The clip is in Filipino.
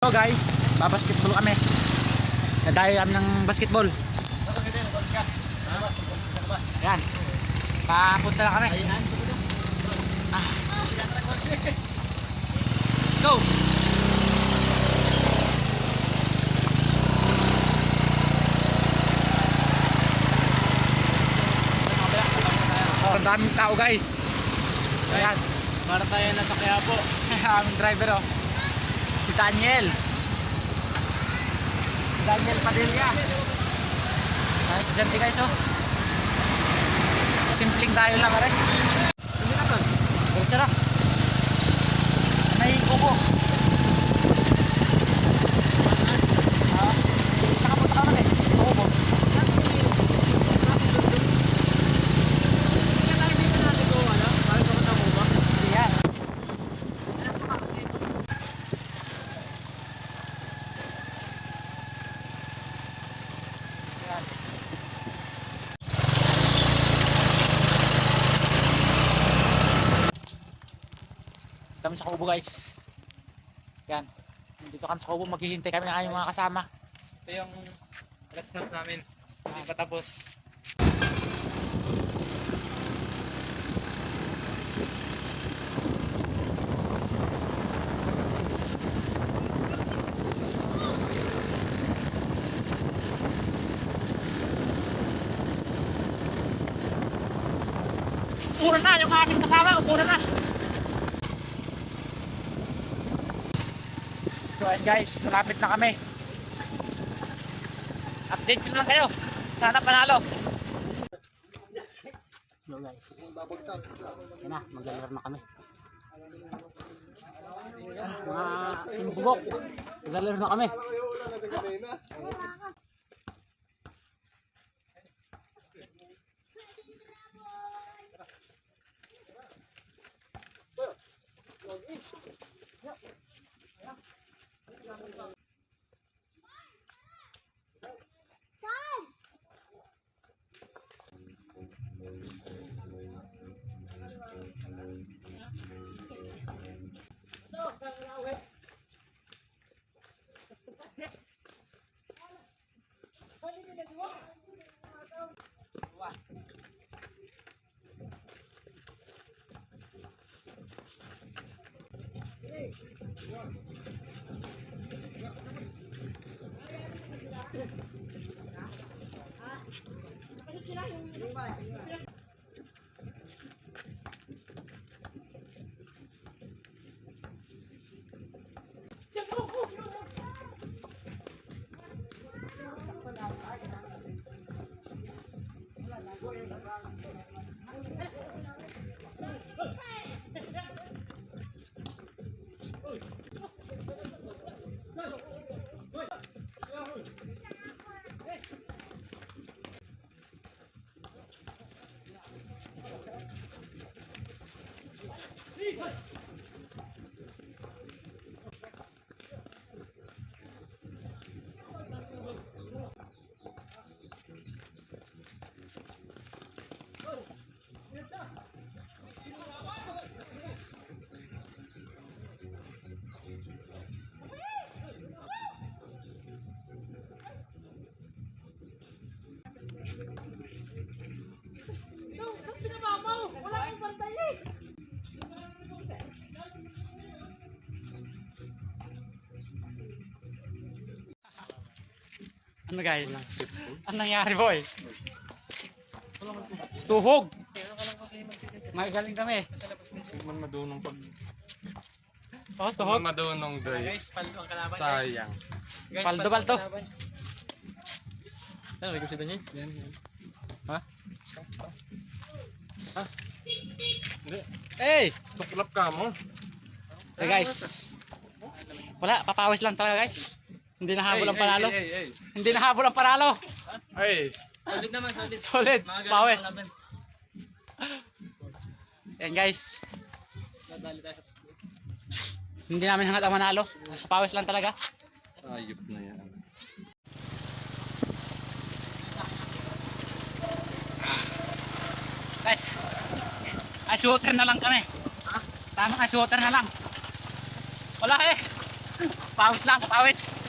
So guys, babasketball kami. Nadayo kami ng basketball. Yan. Papunta na kami. Let's go. Ang daming tao guys. Ayan. Para tayo nasa Quiapo. Aming driver oh. Si Daniel. Daniel Padilla. Nice dyan guys oh. Simpleng tayo lang rin. Hindi na to. Diretso na. May kubo. Nakapunta ka natin. Kubo. Kami sa kubo guys. Yan. Dito kami sa kubo, maghihintay kami ng aming mga kasama. Ito yung rest house namin. Hindi pa tapos. Upura na yung aking kasama, upura na. So ayan guys, malapit na kami. Update nyo lang kayo. Sana panalo. Yo guys. Ayan na, maglalaro na kami. Mga timbugok. Maglalaro na kami. Ano guys? Ano nangyari boy? Tuhog! Magaling kami. Hindi man madunong pag... Oh, tuhog? Hindi man madunong doy. Guys, paldo ang kalaban. Sayang. Guys, Paldo. Ano, may gusto niya? Ha? Ha? Hindi. Hey! Tuklap ka mo. Hey guys. Wala, papawis lang talaga guys. Hindi nahabol ang panalo. Hindi nahabol ang panalo. Ay! Solid naman, solid. Solid, Mga pawis. kalaban. Yan guys. Nadali tayo sa Hindi namin hangat ang manalo. Papawis lang talaga. Ayop na yan. Guys. Ay shooter na lang kami. Tama ka, shooter na lang. Wala eh. Pawis lang, pawis.